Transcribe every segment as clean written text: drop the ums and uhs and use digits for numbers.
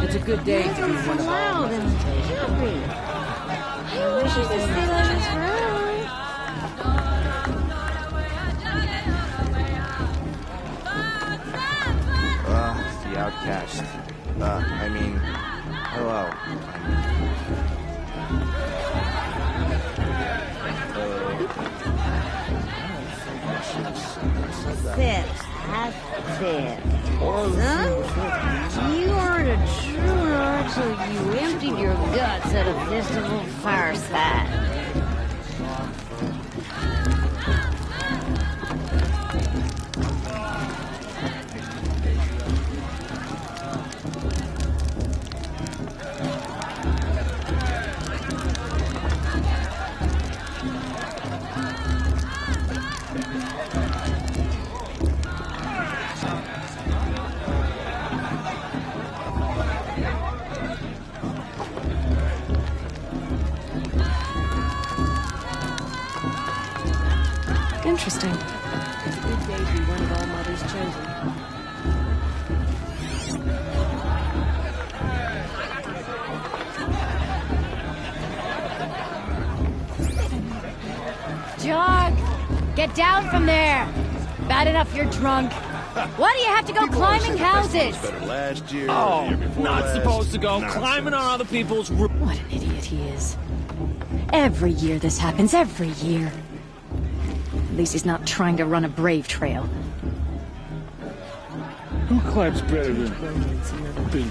It's a good day to be one of our loud and jumpy. I wish I could stay like this forever. The outcast. I mean, hello. Sit. Have it. Son, you aren't a true nerd till you emptied your guts at a festival fireside. Interesting. It's a good day to be one of all mothers chosen. Jog! Get down from there! Bad enough you're drunk. Why do you have to go climbing houses? Last year, Oh, the year before not last. supposed to go Nonsense. climbing on other people's What an idiot he is. Every year this happens, every year. At least he's not trying to run a brave trail. Who climbs better than me?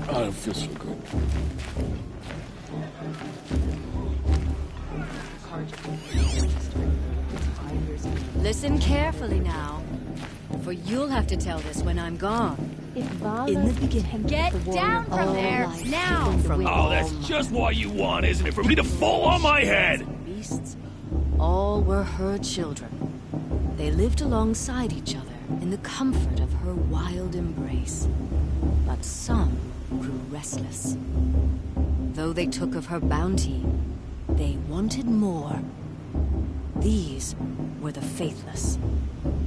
I don't feel so good. Listen carefully now, for you'll have to tell this when I'm gone. In the beginning, Get down from there, now! Oh, that's just what you want, isn't it? For me to fall on my head! Beasts, all were her children. They lived alongside each other in the comfort of her wild embrace. But some grew restless. Though they took of her bounty, they wanted more. These were the faithless.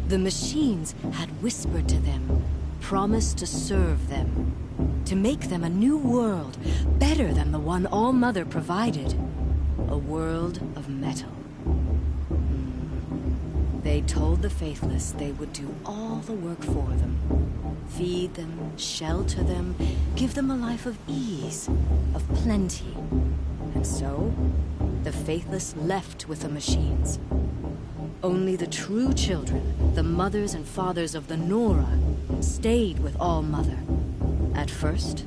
The machines had whispered to them, promised to serve them, to make them a new world, better than the one All-Mother provided. A world of metal. They told the faithless they would do all the work for them. Feed them, shelter them, give them a life of ease, of plenty. And so, the faithless left with the machines. Only the true children, the mothers and fathers of the Nora, stayed with All-Mother. At first,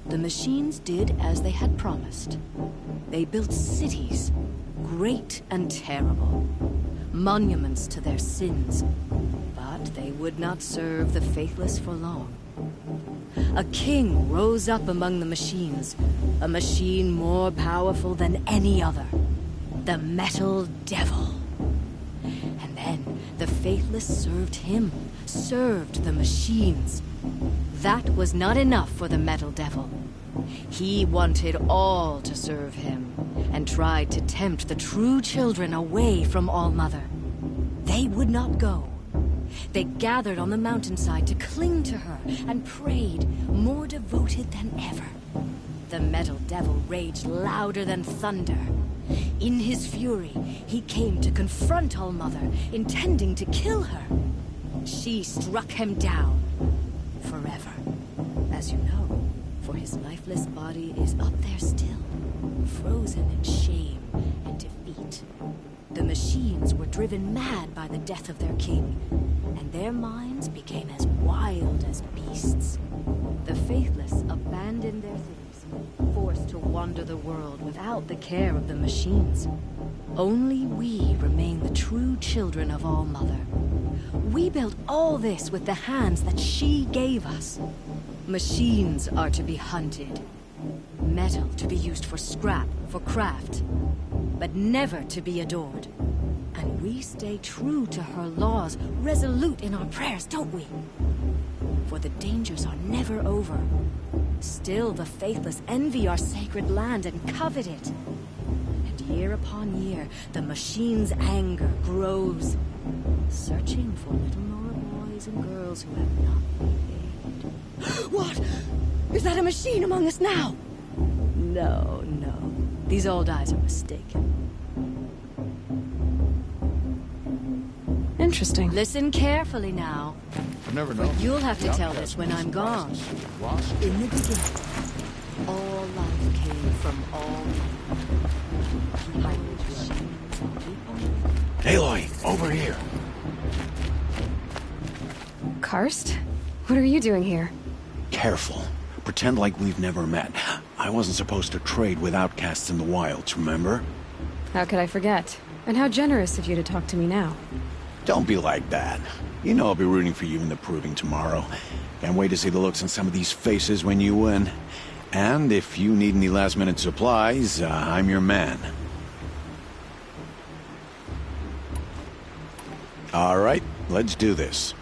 the machines did as they had promised. They built cities, great and terrible, monuments to their sins. But they would not serve the faithless for long. A king rose up among the machines, a machine more powerful than any other, the Metal Devil. And then the faithless served him, served the machines. That was not enough for the Metal Devil. He wanted all to serve him, and tried to tempt the true children away from All-Mother. They would not go. They gathered on the mountainside to cling to her and prayed, more devoted than ever. The Metal Devil raged louder than thunder. In his fury, he came to confront All-Mother, intending to kill her. She struck him down forever, as you know, for his lifeless body is up there still, frozen in shame and defeat. The machines were driven mad by the death of their king, and their minds became as wild as beasts. The faithless abandoned their cities, forced to wander the world without the care of the machines. Only we remain the true children of All-Mother. We built all this with the hands that she gave us. Machines are to be hunted. Metal to be used for scrap, for craft. But never to be adored. And we stay true to her laws, resolute in our prayers, don't we? For the dangers are never over. Still the faithless envy our sacred land and covet it. And year upon year, the machine's anger grows, searching for little Nora boys and girls who have not been paid. What? Is that a machine among us now? No, no. These old eyes are mistaken. Interesting. Listen carefully now. You never know. You'll have to tell this when I'm gone. In the beginning, all life came from all Aloy, over here. Karst? What are you doing here? Careful. Pretend like we've never met. I wasn't supposed to trade with outcasts in the wilds, remember? How could I forget? And how generous of you to talk to me now. Don't be like that. You know I'll be rooting for you in the proving tomorrow. Can't wait to see the looks on some of these faces when you win. And if you need any last-minute supplies, I'm your man. All right, let's do this.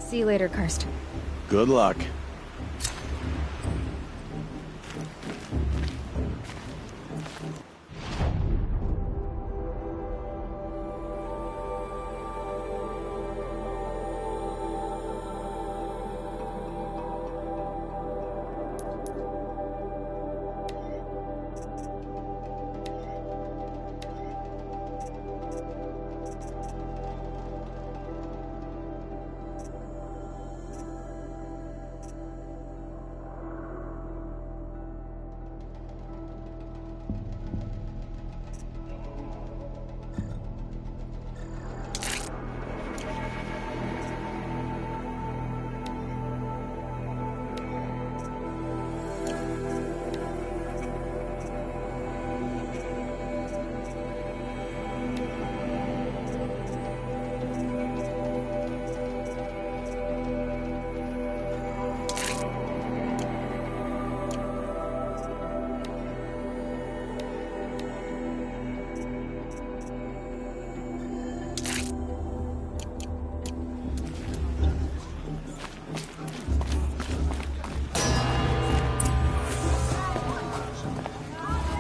See you later, Karst. Good luck.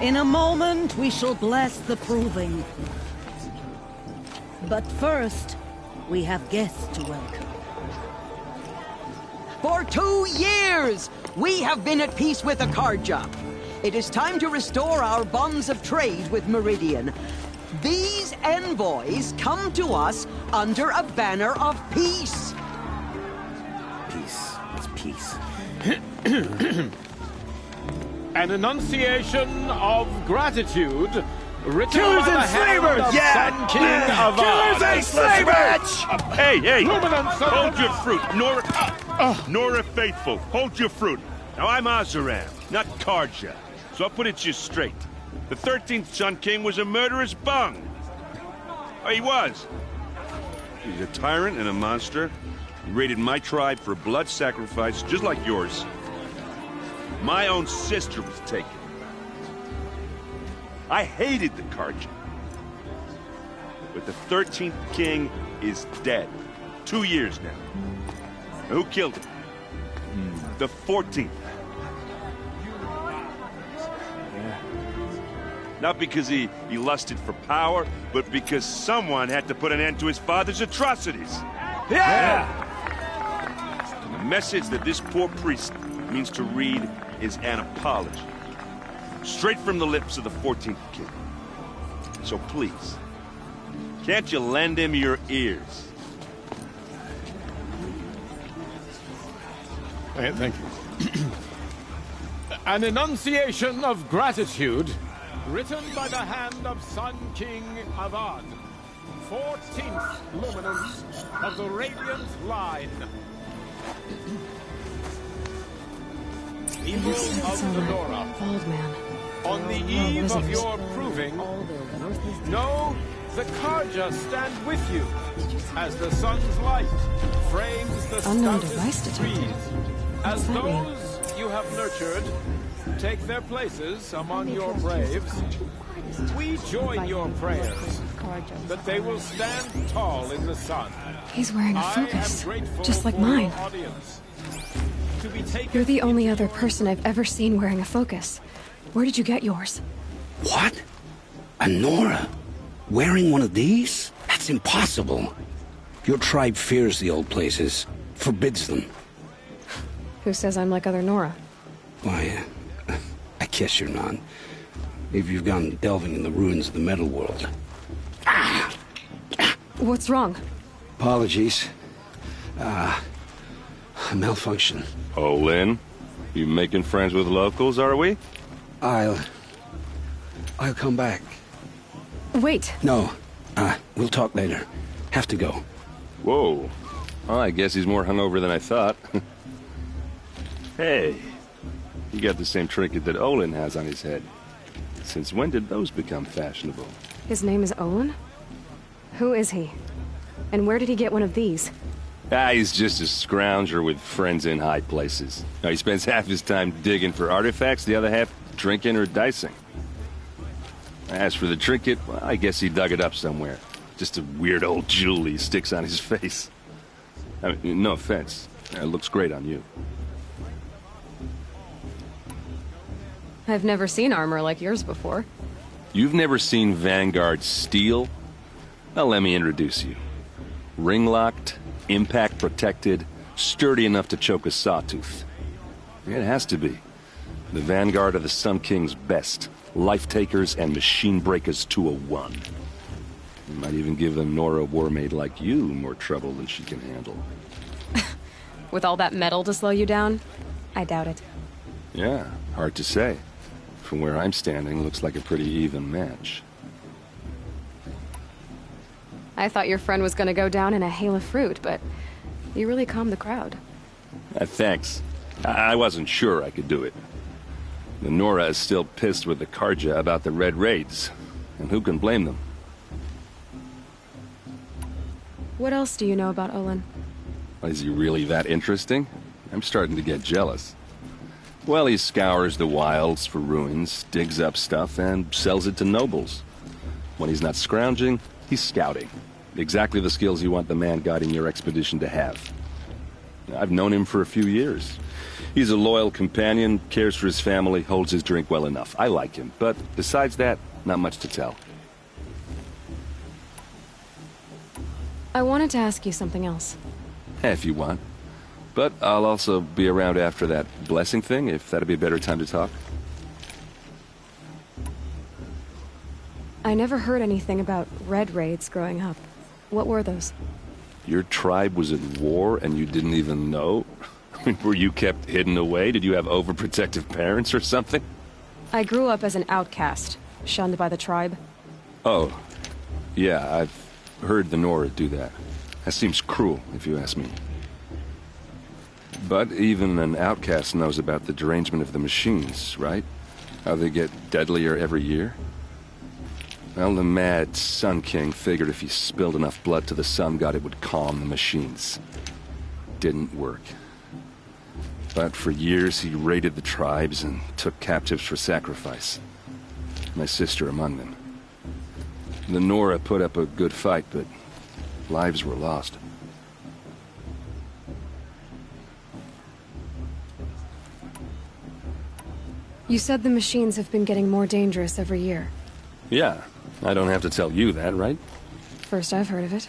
In a moment, we shall bless the proving. But first, we have guests to welcome. For 2 years, we have been at peace with Akarja. It is time to restore our bonds of trade with Meridian. These envoys come to us under a banner of peace. Peace. It's peace. An enunciation of gratitude written Killers by the and hand slavers! of Yeah! Sun King of Killers and slavers! Hey, hey! Luminance of Hold the your fruit, Nora Faithful. Hold your fruit. Now I'm Azaram, not Karja, so I'll put it to you straight. The 13th Sun King was a murderous bung. Oh, he was. He's a tyrant and a monster. He raided my tribe for blood sacrifice, just like yours. My own sister was taken. I hated the Karja. But the 13th king is dead. 2 years now. Who killed him? The 14th. Not because he lusted for power, but because someone had to put an end to his father's atrocities. Yeah! And the message that this poor priest means to read is an apology. Straight from the lips of the 14th king. So please, can't you lend him your ears? Thank you. An enunciation of gratitude written by the hand of Sun King Avad, 14th luminance of the Radiant Line. People of the Nora, Old man. on the eve of your proving, know the Karja stand with you as the sun's light frames the Unknown device stoutest detected. trees. As those you have nurtured take their places among your braves, we join your prayers that they will stand tall in the sun. He's wearing a focus, I am grateful just like for mine. your audience. To be taken You're the only into other person I've ever seen wearing a focus. Where did you get yours? What? A Nora? Wearing one of these? That's impossible. Your tribe fears the old places, forbids them. Who says I'm like other Nora? Why, I guess you're not. If you've gone delving in the ruins of the metal world. What's wrong? Apologies. A malfunction. Oh, Lynn, you making friends with locals, are we? I'll come back. Wait. No, we'll talk later. Have to go. Whoa. Well, I guess he's more hungover than I thought. Hey, you got the same trinket that Olin has on his head. Since when did those become fashionable? His name is Olin? Who is he? And where did he get one of these? He's just a scrounger with friends in high places. Now, he spends half his time digging for artifacts, the other half drinking or dicing. As for the trinket, well, I guess he dug it up somewhere. Just a weird old jewel he sticks on his face. I mean, no offense. It looks great on you. I've never seen armor like yours before. You've never seen Vanguard steel? Well, let me introduce you. Ring-locked, impact-protected, sturdy enough to choke a sawtooth. It has to be. The Vanguard of the Sun King's best. Life-takers and machine breakers to a one. You might even give a Nora warmaid like you more trouble than she can handle. With all that metal to slow you down? I doubt it. Yeah, hard to say. From where I'm standing, looks like a pretty even match. I thought your friend was gonna go down in a hail of fruit, but you really calmed the crowd. Thanks. I wasn't sure I could do it. The Nora is still pissed with the Karja about the Red Raids, and who can blame them? What else do you know about Olin? Is he really that interesting? I'm starting to get jealous. Well, he scours the wilds for ruins, digs up stuff, and sells it to nobles. When he's not scrounging, he's scouting. Exactly the skills you want the man guiding your expedition to have. I've known him for a few years. He's a loyal companion, cares for his family, holds his drink well enough. I like him, but besides that, not much to tell. I wanted to ask you something else. If you want. But I'll also be around after that blessing thing, if that'd be a better time to talk. I never heard anything about Red Raids growing up. What were those? Your tribe was at war and you didn't even know? I mean, were you kept hidden away? Did you have overprotective parents or something? I grew up as an outcast, shunned by the tribe. Oh, yeah, I've heard the Nora do that. That seems cruel, if you ask me. But even an outcast knows about the derangement of the machines, right? How they get deadlier every year? Well, the mad Sun King figured if he spilled enough blood to the Sun God, it would calm the machines. Didn't work. But for years, he raided the tribes and took captives for sacrifice. My sister among them. The Nora put up a good fight, but lives were lost. You said the machines have been getting more dangerous every year. Yeah, I don't have to tell you that, right? First I've heard of it.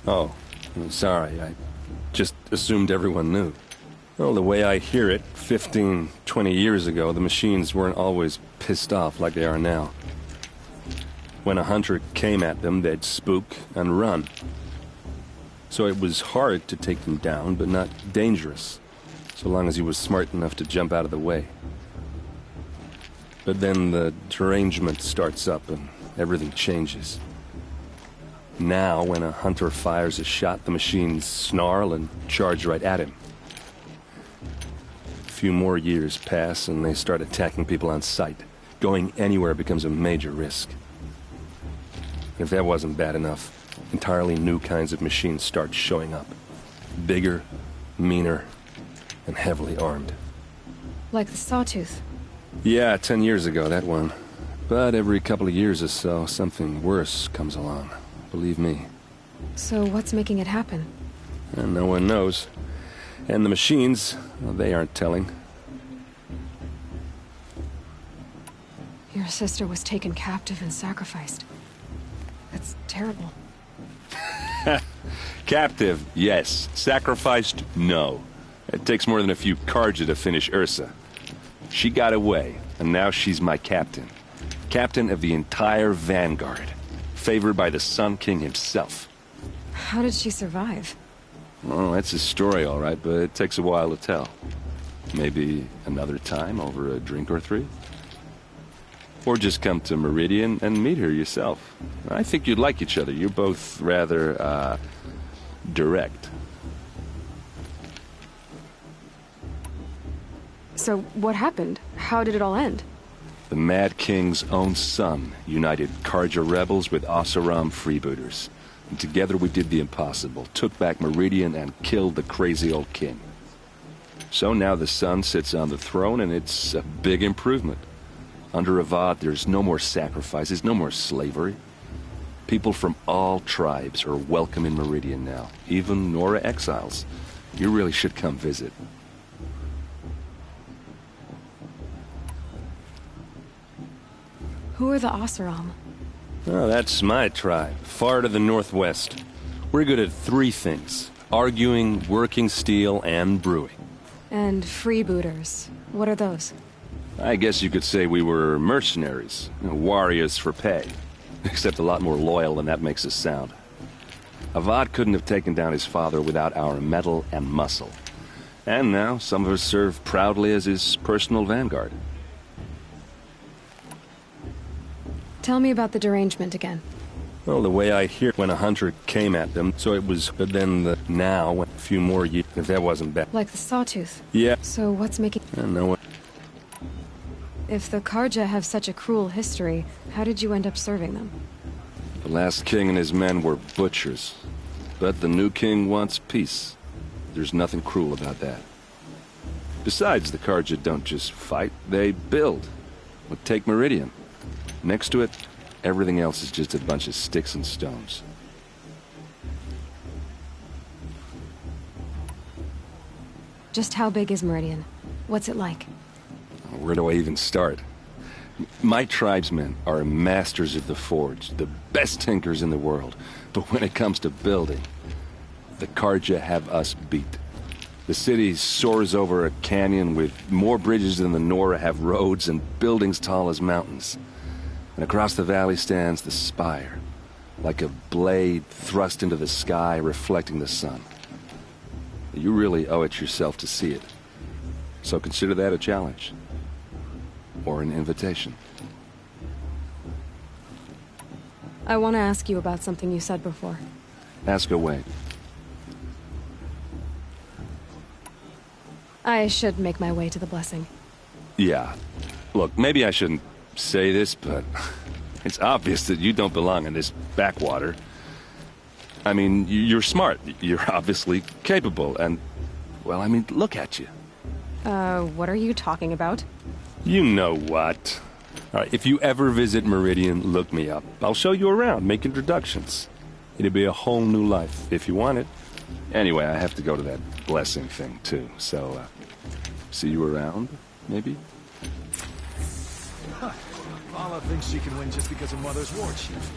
Oh, I'm sorry. I just assumed everyone knew. Well, the way I hear it, 15, 20 years ago, the machines weren't always pissed off like they are now. When a hunter came at them, they'd spook and run. So it was hard to take them down, but not dangerous, so long as he was smart enough to jump out of the way. But then the derangement starts up and everything changes. Now, when a hunter fires a shot, the machines snarl and charge right at him. A few more years pass and they start attacking people on sight. Going anywhere becomes a major risk. If that wasn't bad enough, entirely new kinds of machines start showing up. Bigger, meaner, and heavily armed. Like the Sawtooth. Yeah, 10 years ago, that one. But every couple of years or so, something worse comes along. Believe me. So what's making it happen? And no one knows. And the machines, well, they aren't telling. Your sister was taken captive and sacrificed. That's terrible. Captive, yes. Sacrificed, no. It takes more than a few Karja to finish Ursa. She got away, and now she's my captain. Captain of the entire Vanguard. Favored by the Sun King himself. How did she survive? Well, that's his story, all right, but it takes a while to tell. Maybe another time over a drink or three? Or just come to Meridian and meet her yourself. I think you'd like each other. You're both rather, direct. So what happened? How did it all end? The Mad King's own son united Karja rebels with Oseram freebooters. And together we did the impossible, took back Meridian and killed the crazy old king. So now the son sits on the throne and it's a big improvement. Under Avad, there's no more sacrifices, no more slavery. People from all tribes are welcome in Meridian now, even Nora exiles. You really should come visit. Who are the Oseram? Oh, that's my tribe, far to the northwest. We're good at 3 things: arguing, working steel, and brewing. And freebooters. What are those? I guess you could say we were mercenaries, warriors for pay. Except a lot more loyal than that makes us sound. Avad couldn't have taken down his father without our metal and muscle. And now, some of us serve proudly as his personal vanguard. Tell me about the derangement again. Well, the way I hear, when a hunter came at them, so it was, but then now, a few more years, if that wasn't bad. Like the sawtooth? Yeah. So what's making... I don't know what... If the Karja have such a cruel history, how did you end up serving them? The last king and his men were butchers. But the new king wants peace. There's nothing cruel about that. Besides, the Karja don't just fight, they build. Well, take Meridian. Next to it, everything else is just a bunch of sticks and stones. Just how big is Meridian? What's it like? Where do I even start? My tribesmen are masters of the forge, the best tinkers in the world. But when it comes to building, the Karja have us beat. The city soars over a canyon with more bridges than the Nora have roads and buildings tall as mountains. And across the valley stands the spire, like a blade thrust into the sky, reflecting the sun. You really owe it yourself to see it. So consider that a challenge. Or an invitation. I want to ask you about something you said before. Ask away. I should make my way to the blessing. Yeah. Look, maybe I shouldn't say this, but it's obvious that you don't belong in this backwater. I mean, you're smart. You're obviously capable, and... well, I mean, look at you. What are you talking about? You know what. All right, if you ever visit Meridian, look me up. I'll show you around, make introductions. It'll be a whole new life, if you want it. Anyway, I have to go to that blessing thing, too, so, see you around, maybe? Vala thinks she can win just because her mother's war chief.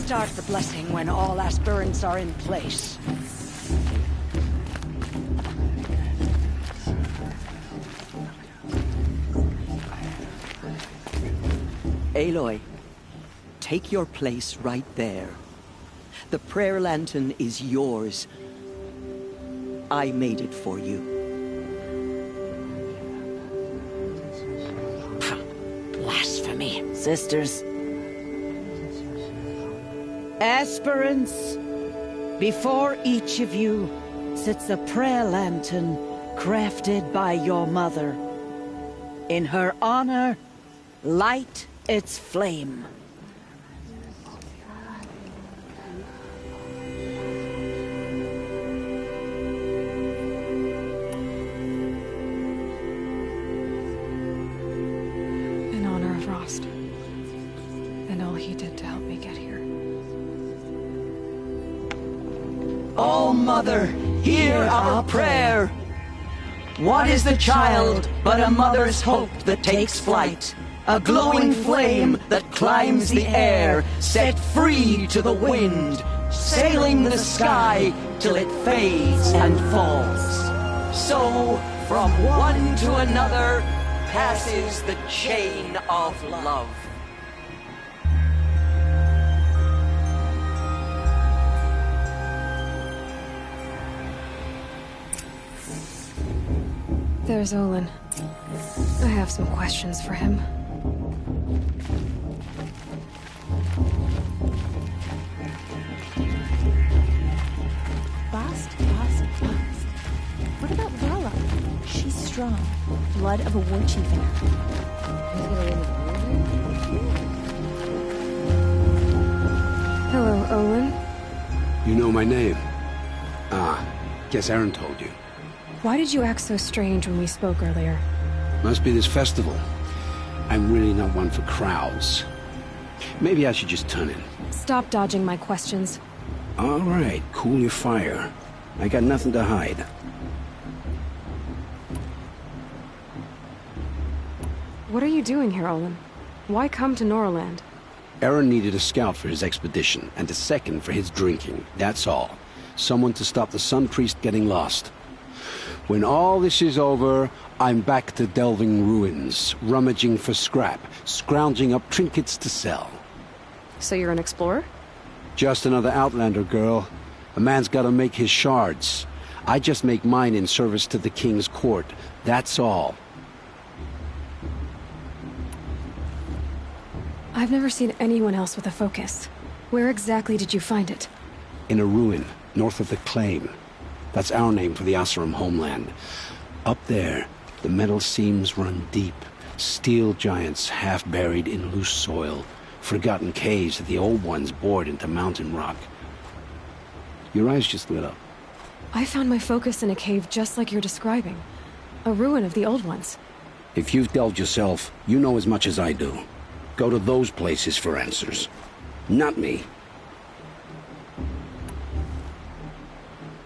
Start the blessing when all aspirants are in place. Aloy, take your place right there. The prayer lantern is yours. I made it for you. Blasphemy. Sisters. Aspirants, before each of you sits a prayer lantern crafted by your mother. In her honor, light its flame. In honor of Rost, and all he did to help me get here. Oh, Mother, hear our prayer. What is the child but a mother's hope that takes flight? A glowing flame that climbs the air, set free to the wind, sailing the sky till it fades and falls. So, from one to another, passes the chain of love. There's Olin. I have some questions for him. Fast. What about Vala? She's strong. Blood of a war chief in her. Hello, Olin. You know my name? Ah, guess Aaron told you. Why did you act so strange when we spoke earlier? Must be this festival. I'm really not one for crowds. Maybe I should just turn in. Stop dodging my questions. All right, cool your fire. I got nothing to hide. What are you doing here, Olin? Why come to Norland? Aaron needed a scout for his expedition, and a second for his drinking. That's all. Someone to stop the Sun Priest getting lost. When all this is over, I'm back to delving ruins, rummaging for scrap, scrounging up trinkets to sell. So you're an explorer? Just another outlander, girl. A man's gotta make his shards. I just make mine in service to the king's court. That's all. I've never seen anyone else with a focus. Where exactly did you find it? In a ruin, north of the Claim. That's our name for the Asuram homeland. Up there, the metal seams run deep. Steel giants half buried in loose soil. Forgotten caves that the old ones bored into mountain rock. Your eyes just lit up. I found my focus in a cave just like you're describing. A ruin of the old ones. If you've delved yourself, you know as much as I do. Go to those places for answers. Not me.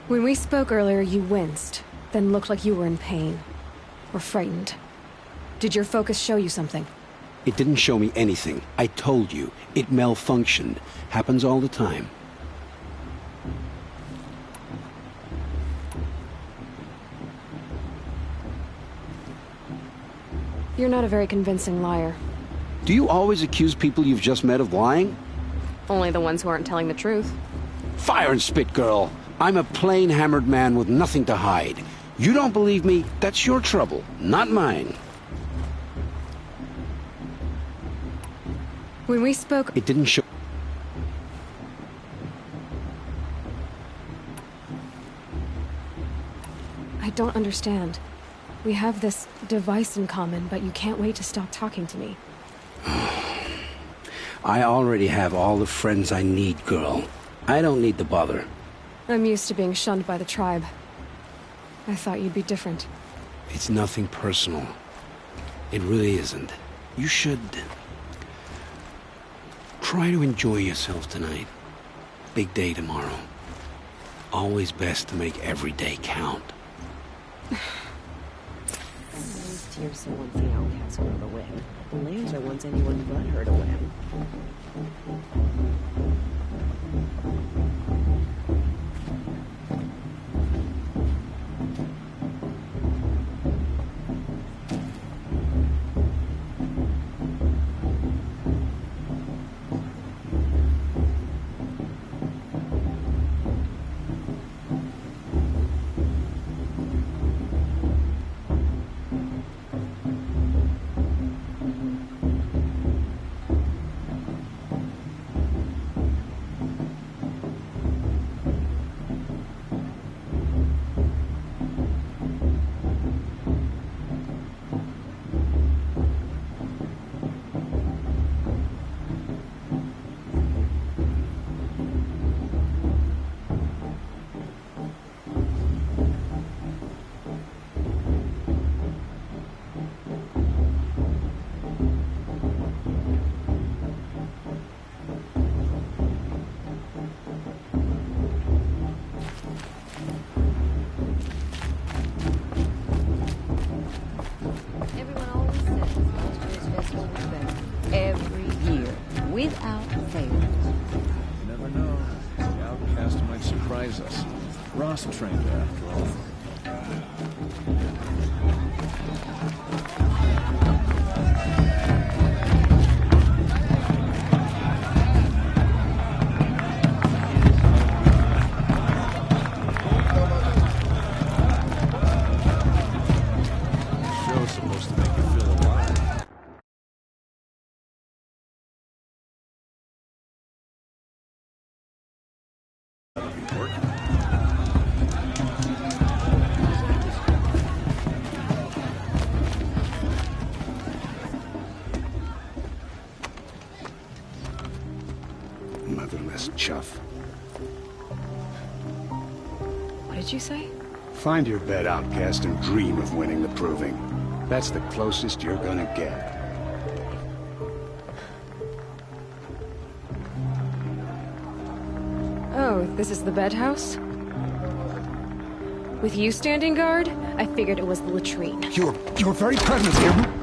When we spoke earlier, you winced, then looked like you were in pain. Or frightened. Did your focus show you something? It didn't show me anything. I told you. It malfunctioned. Happens all the time. You're not a very convincing liar. Do you always accuse people you've just met of lying? Only the ones who aren't telling the truth. Fire and spit, girl. I'm a plain hammered man with nothing to hide. You don't believe me? That's your trouble, not mine. When we spoke... It didn't show... I don't understand. We have this device in common, but you can't wait to stop talking to me. I already have all the friends I need, girl. I don't need the bother. I'm used to being shunned by the tribe. I thought you'd be different. It's nothing personal. It really isn't. You should... try to enjoy yourself tonight. Big day tomorrow. Always best to make every day count. Tearsa wants the outcast girl to win. Lancer wants anyone but her to win. Without fail. You never know. The outcast might surprise us. Ross trained her after all. did you say? Find your bed, outcast, and dream of winning the proving. That's the closest you're gonna get. Oh, this is the bed house? With you standing guard, I figured it was the latrine. Your very presence here...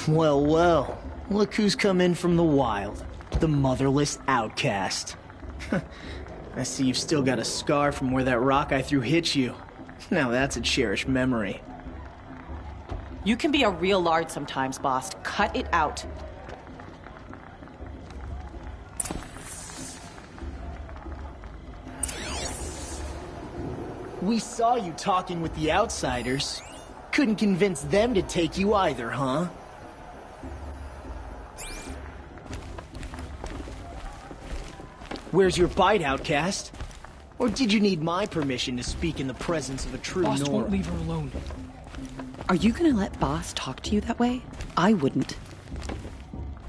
Well, well. Look who's come in from the wild. The motherless outcast. I see you've still got a scar from where that rock I threw hit you. Now that's a cherished memory. You can be a real lard sometimes, boss. Cut it out. We saw you talking with the outsiders. Couldn't convince them to take you either, huh? Where's your bite, outcast? Or did you need my permission to speak in the presence of a true Boss Nora? won't leave her alone. Are you gonna let boss talk to you that way? I wouldn't.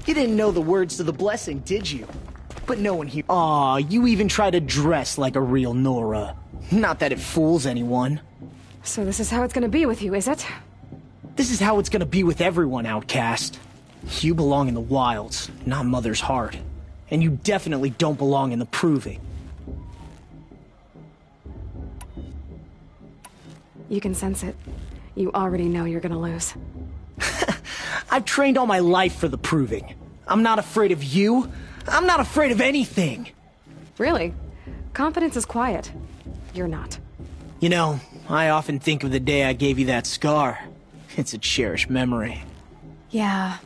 You didn't know the words to the blessing, did you? But no one here... Aw, you even try to dress like a real Nora. Not that it fools anyone. So this is how it's gonna be with you, is it? This is how it's gonna be with everyone, outcast. You belong in the wilds, not Mother's heart. And you definitely don't belong in the proving. You can sense it. You already know you're gonna lose. I've trained all my life for the proving. I'm not afraid of you. I'm not afraid of anything. Really? Confidence is quiet. You're not. You know, I often think of the day I gave you that scar. It's a cherished memory. Yeah.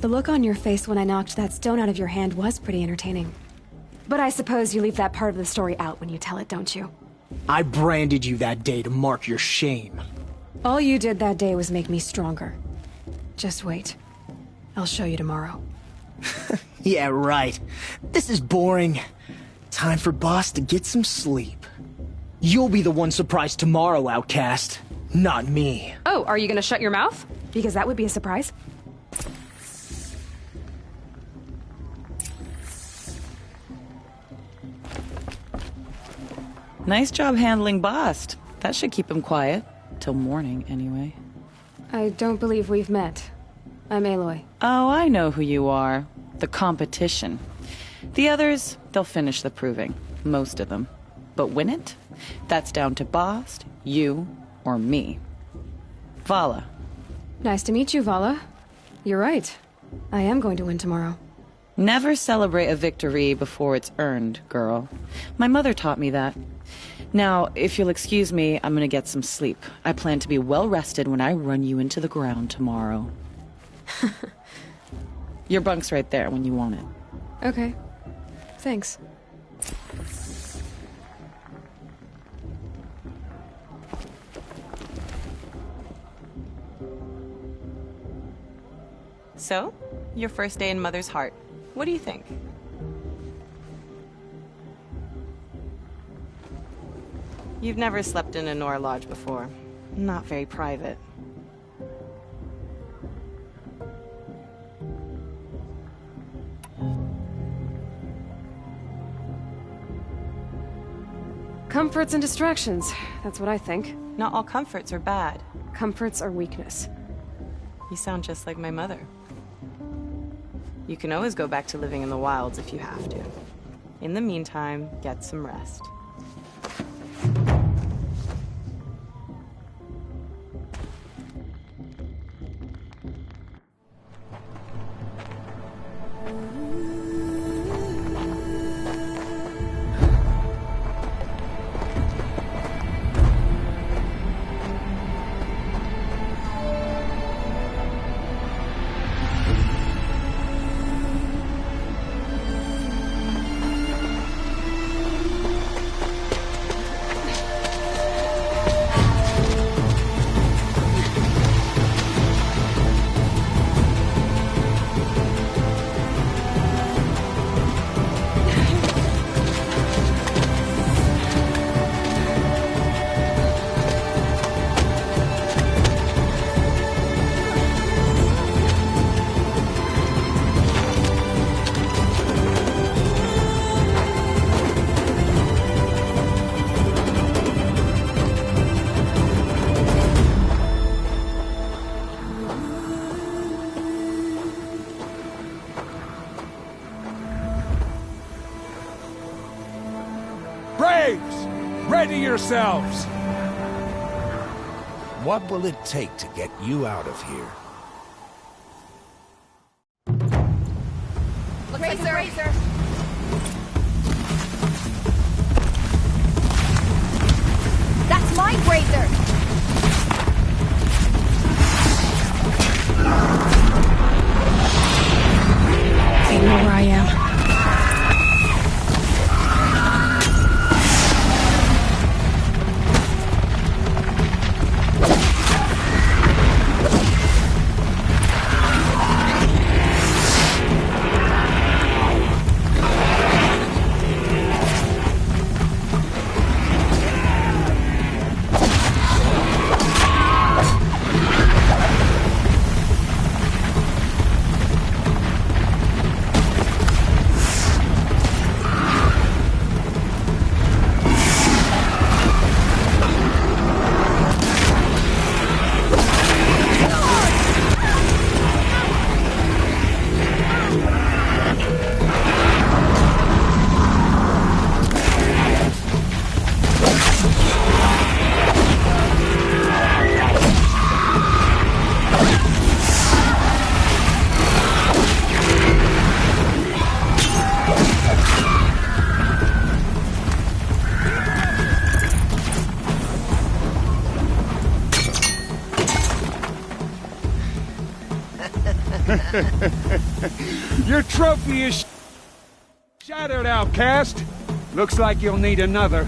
The look on your face when I knocked that stone out of your hand was pretty entertaining. But I suppose you leave that part of the story out when you tell it, don't you? I branded you that day to mark your shame. All you did that day was make me stronger. Just wait. I'll show you tomorrow. Yeah, right. This is boring. Time for boss to get some sleep. You'll be the one surprised tomorrow, outcast. Not me. Oh, are you gonna shut your mouth? Because that would be a surprise. Nice job handling Bast. That should keep him quiet. Till morning, anyway. I don't believe we've met. I'm Aloy. Oh, I know who you are. The competition. The others, they'll finish the proving. Most of them. But win it? That's down to Bast, you, or me. Vala. Nice to meet you, Vala. You're right. I am going to win tomorrow. Never celebrate a victory before it's earned, girl. My mother taught me that. Now, if you'll excuse me, I'm gonna get some sleep. I plan to be well rested when I run you into the ground tomorrow. Your bunk's right there when you want it. Okay. Thanks. So, your first day in Mother's heart. What do you think? You've never slept in a Nora lodge before. Not very private. Comforts and distractions. That's what I think. Not all comforts are bad. Comforts are weakness. You sound just like my mother. You can always go back to living in the wilds if you have to. In the meantime, get some rest. Braves! Ready yourselves! What will it take to get you out of here? Razor! That's my razor! They know where I am. Your trophy is shattered, outcast. Looks like you'll need another.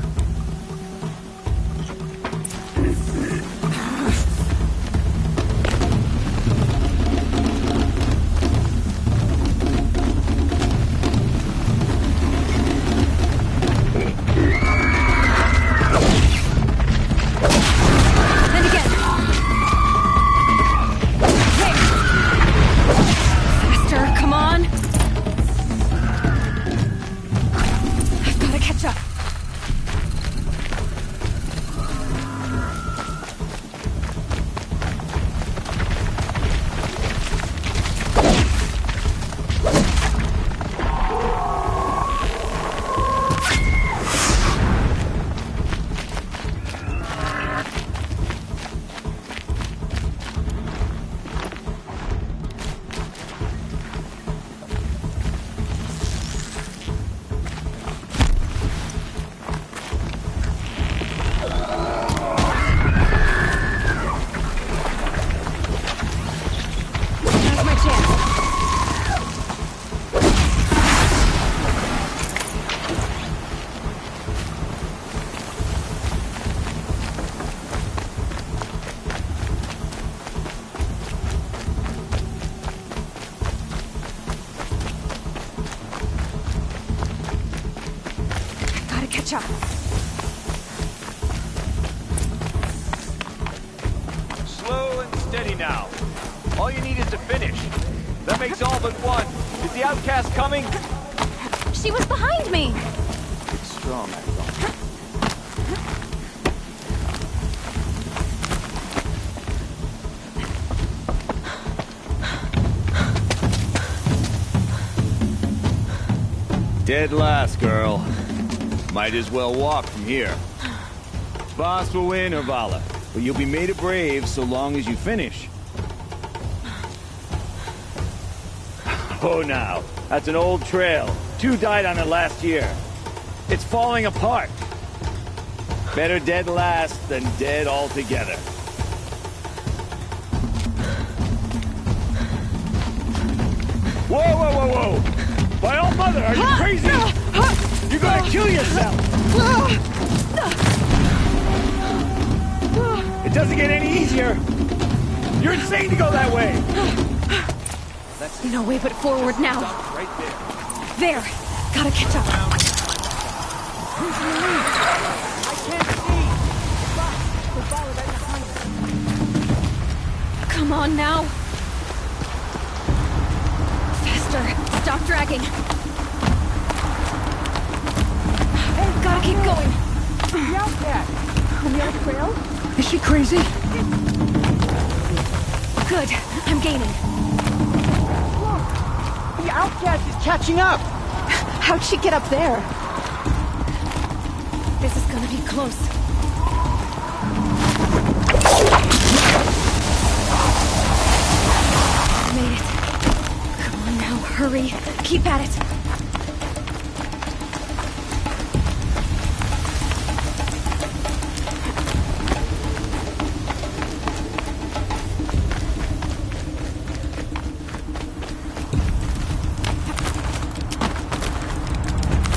Slow and steady now. All you need is to finish. That makes all but one. Is the outcast coming? She was behind me! It's strong, I thought. Dead last, girl. Might as well walk from here. Boss will win, Urvala, but you'll be made a brave so long as you finish. Oh, now, that's an old trail. 2 died on it last year. It's falling apart. Better dead last than dead altogether. Whoa, whoa, whoa, whoa! By all mother, are you crazy? You're gonna kill yourself! It doesn't get any easier! You're insane to go that way! No way but forward now. Right there. There! Gotta catch up. I can't see! Come on now! Faster! Stop dragging! Gotta keep going! The outcast! On the old trail? Is she crazy? Good. I'm gaining. The outcast is catching up! How'd she get up there? This is gonna be close. Made it. Come on now, hurry. Keep at it.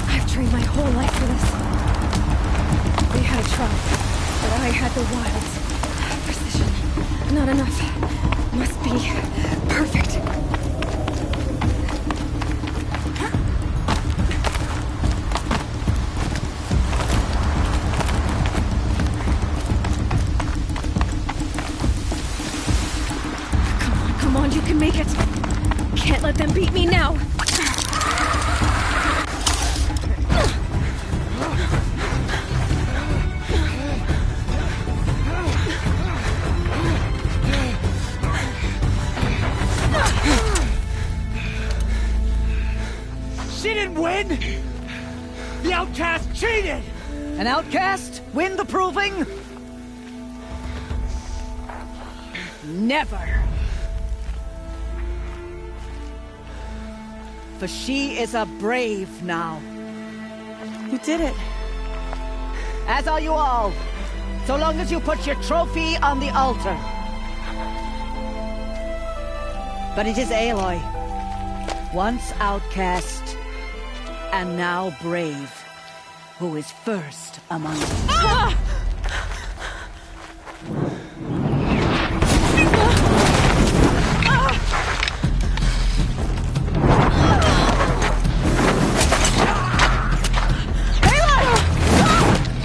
I've trained my whole life for this. They had a truck, but I had the wilds. Precision. Not enough. Must be perfect. Come on, you can make it. Can't let them beat me now. She didn't win! The outcast cheated! An outcast? Win the proving? Never. For she is a brave now. You did it. As are you all. So long as you put your trophy on the altar. But it is Aloy. Once outcast, and now brave, who is first among us. Ah!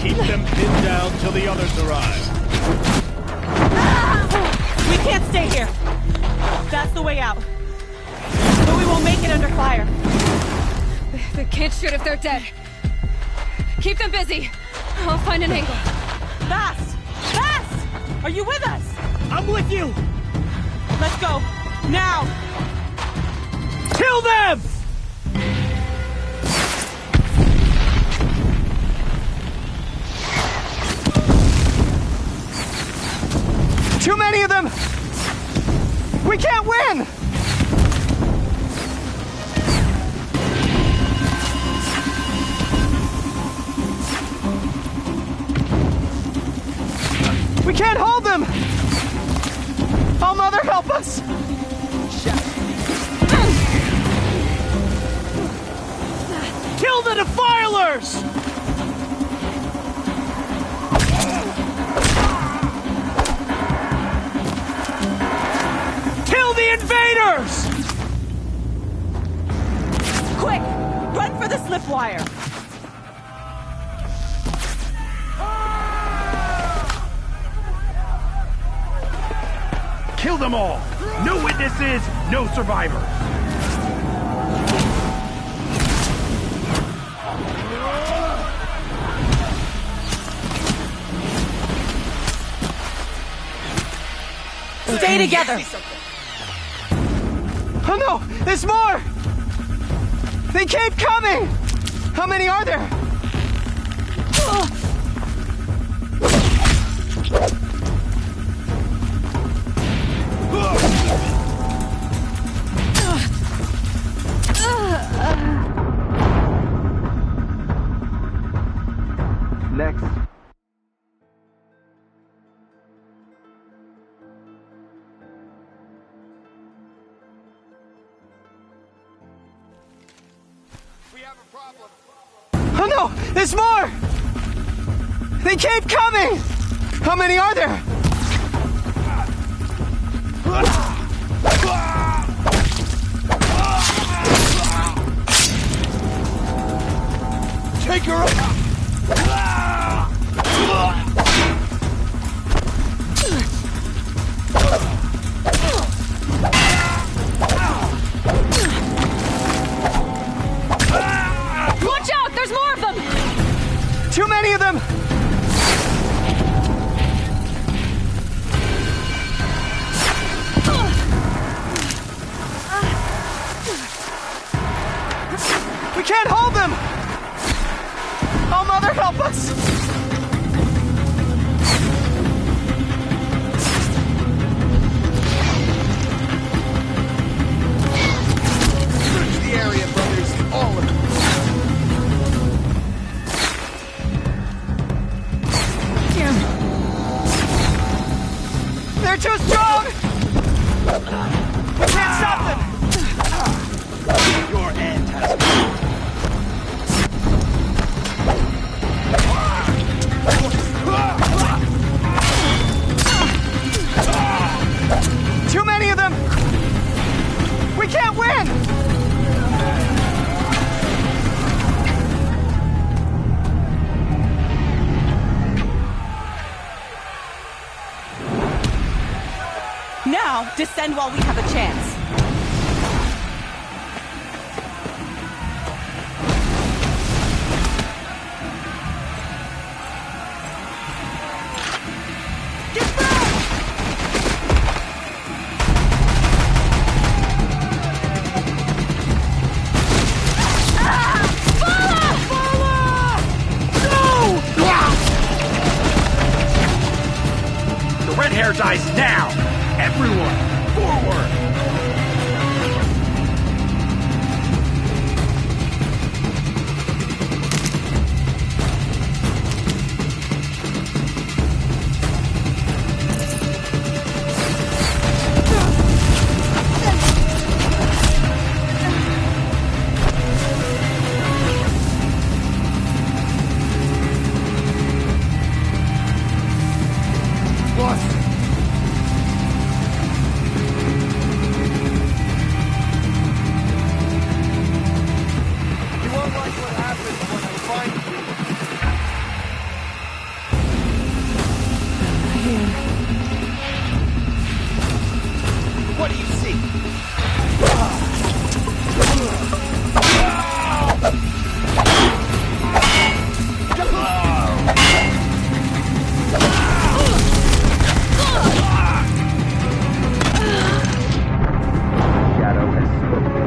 Keep them pinned down till the others arrive. We can't stay here. That's the way out. But we won't make it under fire. They can't shoot if they're dead. Keep them busy. I'll find an angle. Fast! Fast! Are you with us? I'm with you! Let's go. Now! Kill them! Too many of them! We can't win! We can't hold them! Oh, Mother, help us! Kill the defilers! Kill the invaders! Quick! Run for the slip wire! Kill them all! No witnesses, no survivors! Stay together! Oh no! There's more! They keep coming! How many are there? Next. Oh no! There's more! They keep coming! How many are there? Take her up! Watch out! There's more of them! Too many of them! We can't hold them! Oh, Mother, help us! Search the area, brothers. All of them. They're too strong! We can't stop them! Your end has Too many of them! We can't win! Now, descend while we have a chance. The red hair dies now! Everyone, forward! What do you see? Shadow has spoken.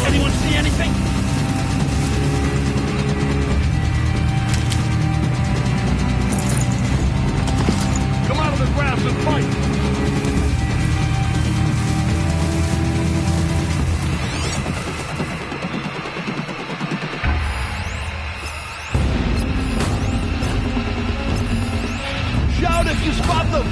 Anyone see anything? Come out of the grass and fight! Shout if you spot them!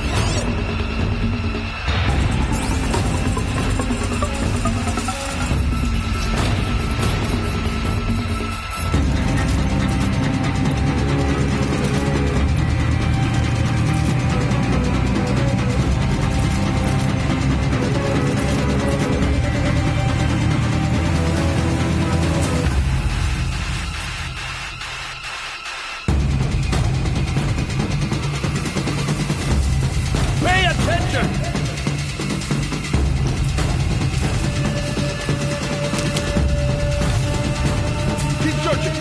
Pay attention! Keep searching!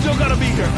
Still gotta be here.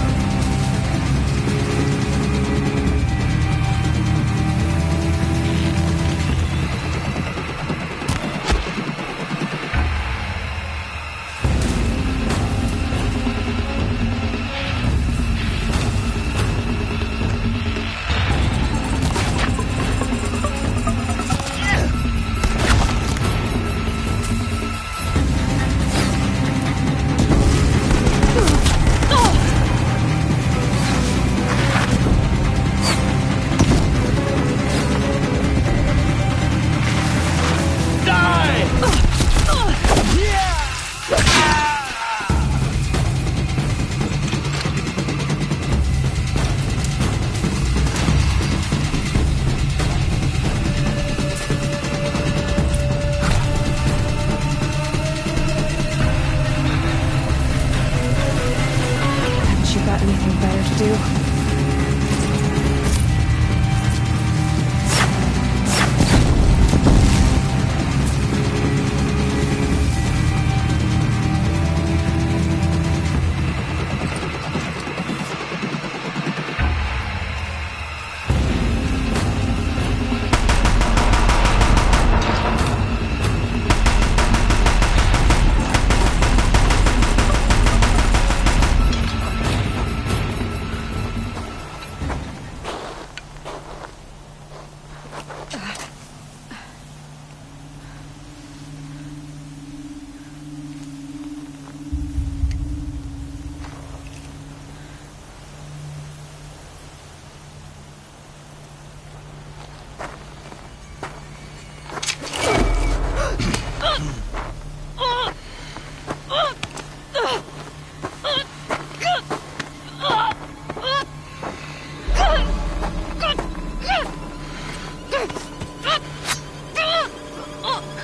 Unless you've got anything better to do.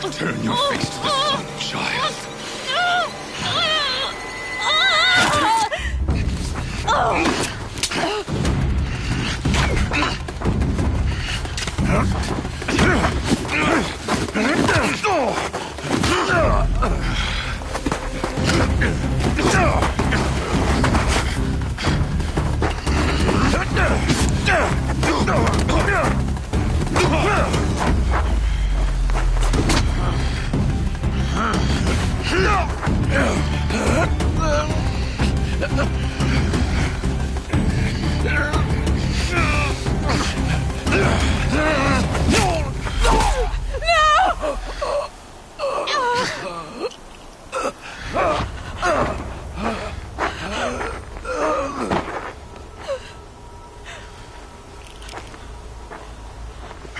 Turn your face to the sun, child.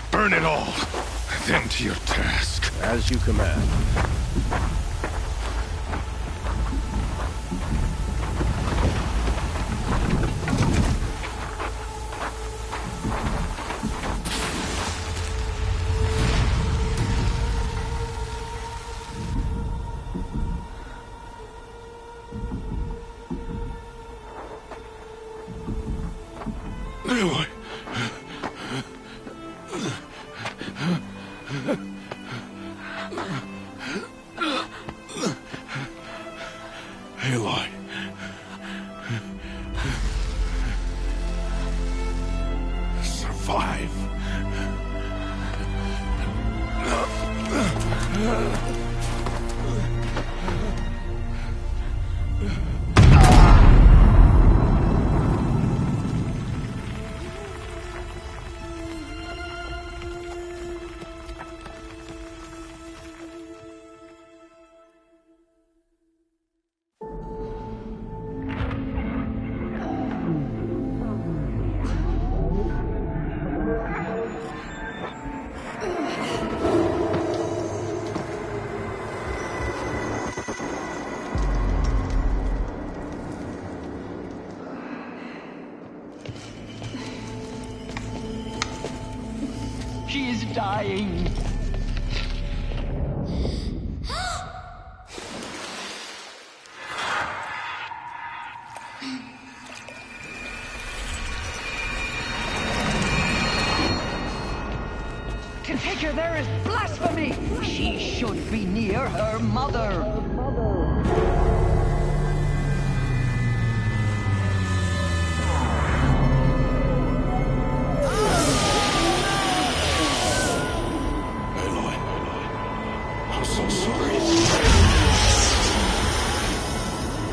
Burn it all, then to your task. As you command. Aloy. Aloy. Survive. She is dying. To take her there is blasphemy. She should be near her mother. I'm so sorry.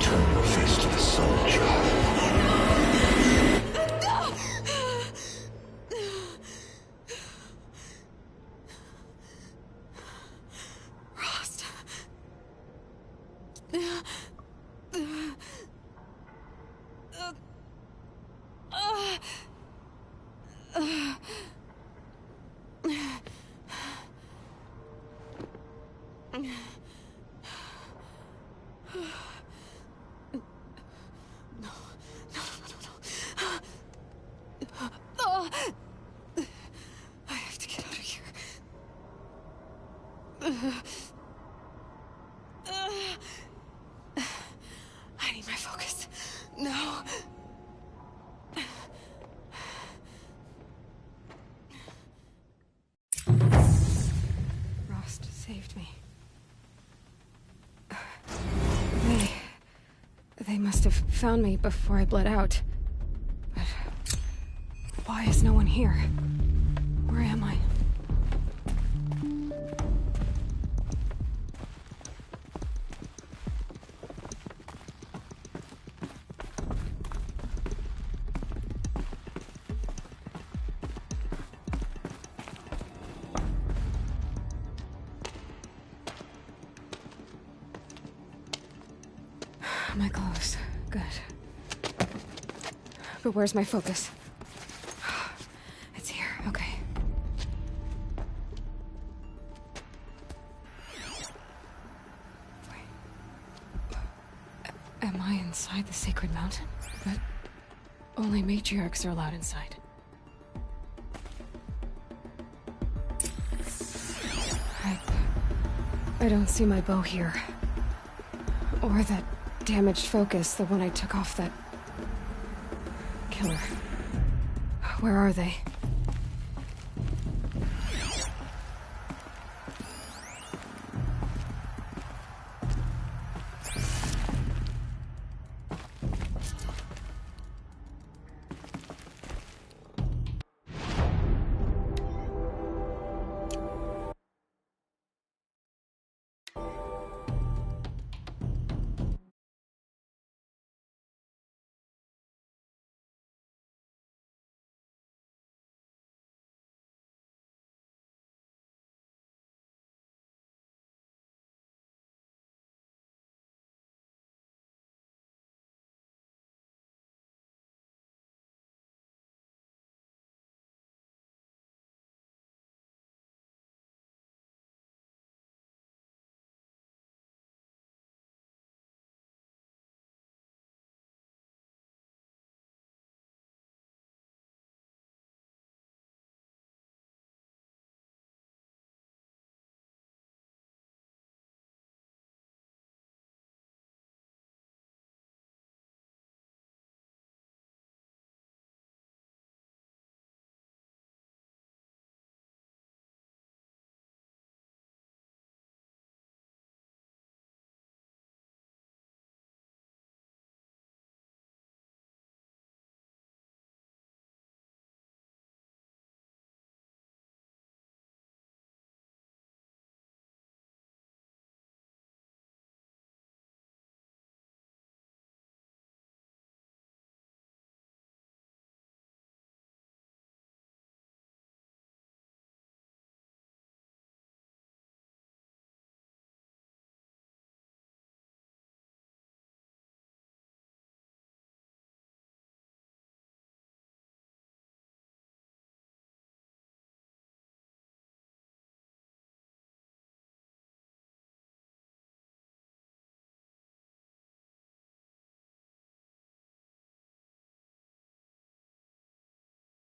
Turn your face to the sun, child. Rost. must have found me before I bled out. But why is no one here? Where am I? My clothes. Good. But where's my focus? It's here. Okay. Wait. Am I inside the sacred mountain? But only matriarchs are allowed inside. I don't see my bow here. Or that damaged focus, the one I took off that killer. Where are they?